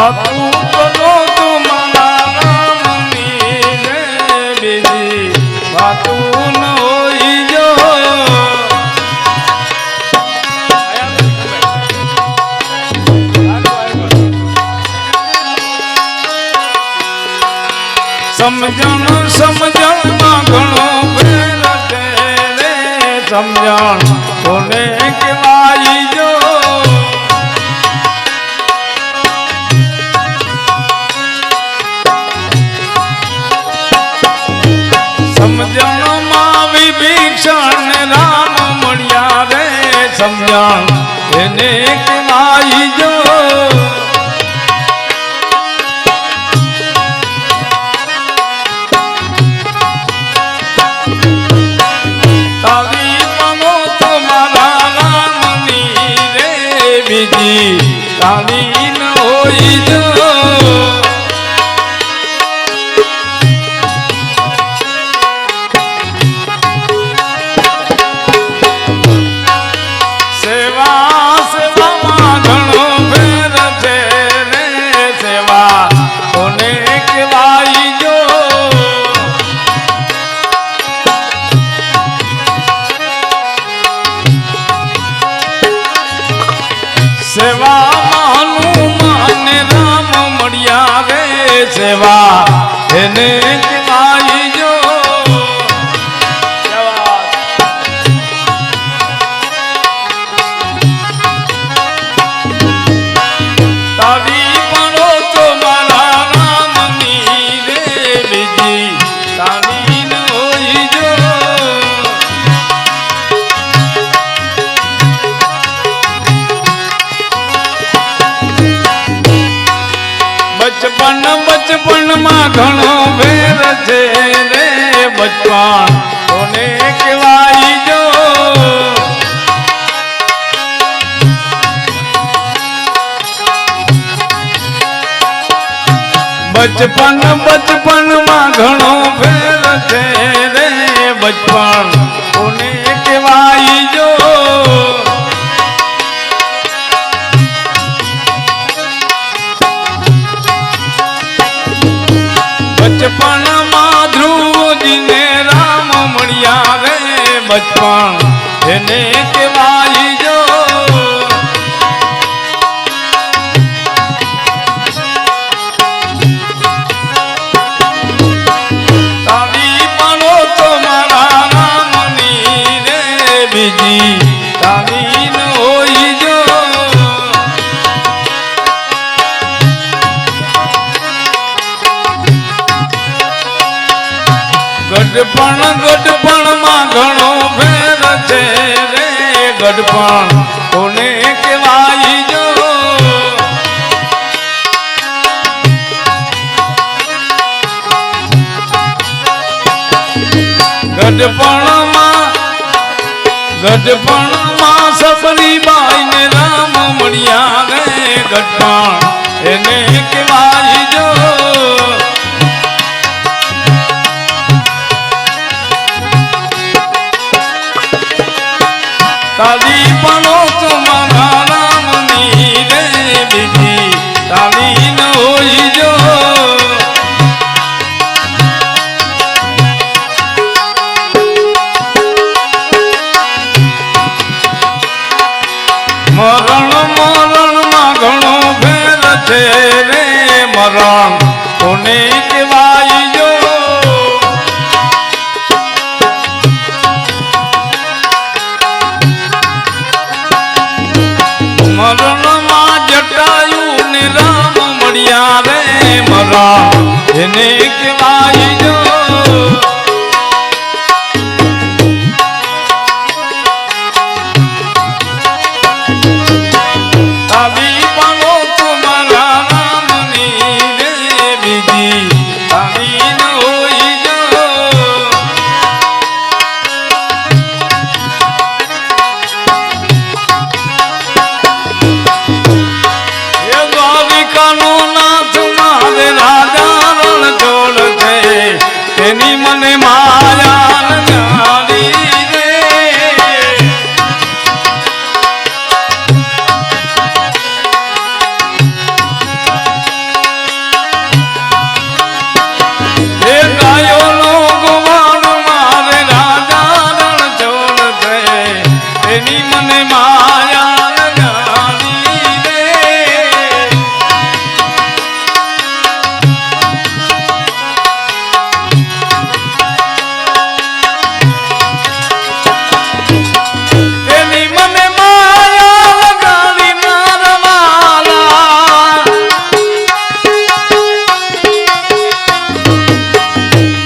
વાતું કરો તમારા રામની રે બીજી વાતું ન હોઈ જો સમજણ સમજણમાં ઘણો ફેર છે રે સમજણ કોને કહેવાય જો સમજણમાં વિભીષણ રામ મળ્યા રે સમજણ એને કહેવાય જો બીજી તાળી ન હોય જો સેવા સેવામાં ઘણો ફેર છે રે સેવા કોને કહેવાય જો સેવામાં હનુમાન રામ મળ્યા રે સેવા એને કહેવાય જો તાળી પડો તો મારા રામની રે બીજી તાળી ન હોય જો બચપણમાં ઘણો ફેર છે રે બચપણ કોને કહેવાય જો બચપણમાં ઘણો ફેર છે રે બચપણ કોને કહેવાય જો બચપણમાં ધ્રુવજીને રામ મળ્યા રે બચપણ એને કહેવાય જો તાળી પડો તો મારા રામની રે બીજી તાળી ન હોય જો ગઢપણમાં ઘણો ફેર છે રે ગઢપણ કોને કહેવાય જો ગઢપણમાં સબરીબાઈ ને રામ મળ્યા રે ગઢપણ એને કહેવાય જો તાળી પડો તો મારા રામની રે બીજી તાળી ન હોય જો મરણમાં ઘણો ફેર છે રે મરણ કોને કહેવાય જો મરણમાં જટાયું ને રામ મળ્યા રે મરણ એને કહેવાય જો તાળી પડો તો મારા રામની રે બીજી માયા લગાડી રે તેની મને માયા લગાડી નારવાલા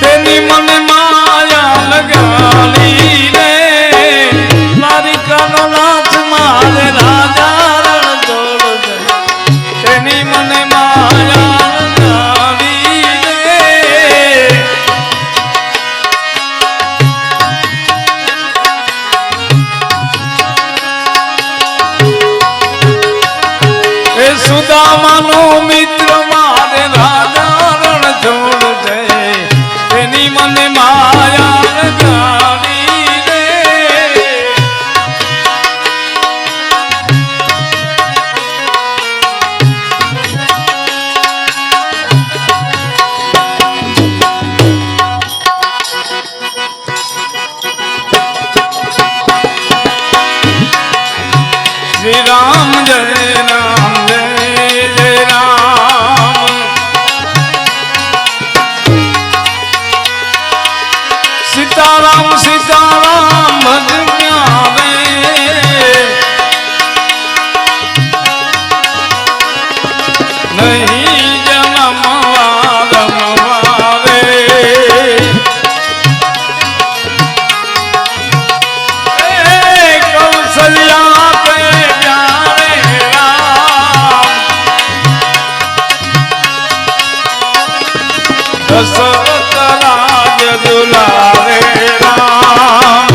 તેની મને માયા લગાડી રે દ્વારિકાનો નાથ મારે રાજા રણ છોડ દે તેની મને માયા લગાડી રે એ સુદામાનો મિત્ર મારે રાજા રણ છોડ દે તેની મને માયા લગાડી રે શ્રી રામ જય રામ જય જય રામ સીતારામ સીતારામ ભજ્યા રે નહીં જન્મવા રમવા રે કૌશલ્યા કે પ્યારે રામ દશરથ રાજ દુલારે રામ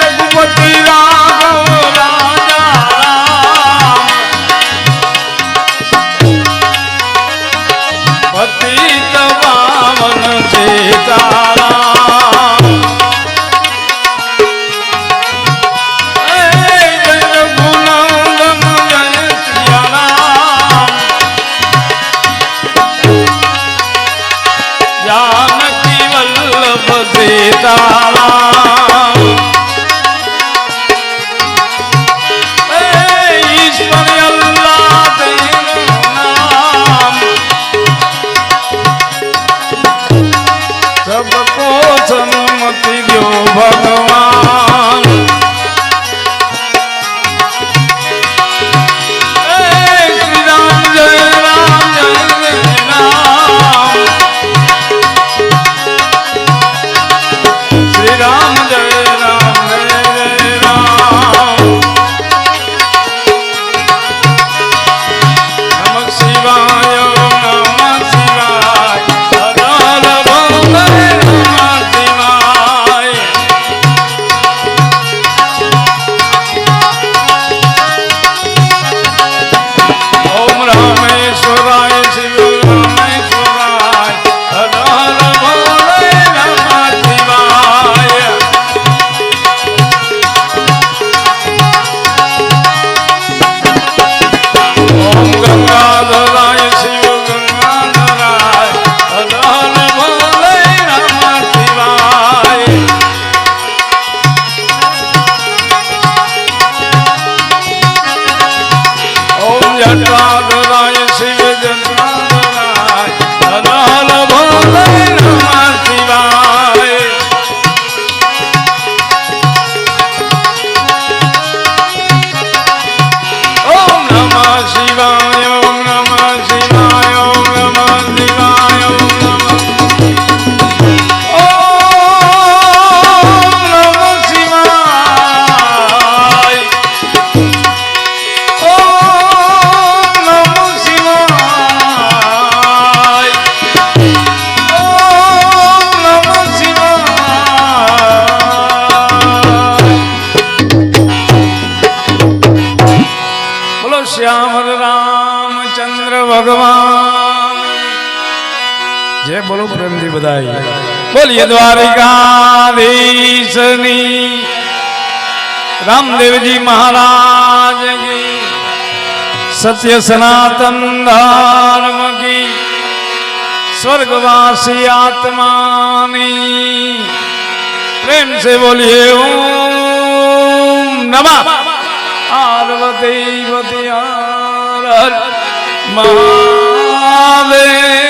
રઘુપતિ રાઘવ રાજા રામ પતિત પાવન સીતારામ જય રઘુનંદન જય સિયારામ जानकी वल्लभ सीताराम ईश्वर अल्लाह तेरू नाम सबको सन्मति दो भगवान श्री राम जय राम जय जय राम श्री राम जय राम जय जय राम नमः शिवाय नमः शिवाय हर हर भोले नमः शिवाय ओम रामेश्वराय शिव रामेश्वराय हर हर भोले नमः शिवाय ओम गंगाधराय शिव गंगाधराय हर हर भोले नमः शिवाय ओम जटाधराय शिव जटाधराय हर हर भोले नमः शिवाय ओम नमः शिवाय ओम नमः शिवाय ओम नमः शिवाय ओम नमः शिवाय ओम नमः शिवाय ओम नमः शिवाय बोलो श्याम रामचंद्र भगवान जय बोलो प्रेम दी बधाई बोलिए द्वारिकाधीशनी रामदेव जी महाराज की सत्य सनातन धर्म की स्वर्गवासी आत्मानी प्रेम से बोलिए ओम नमः पार्वती महादेव।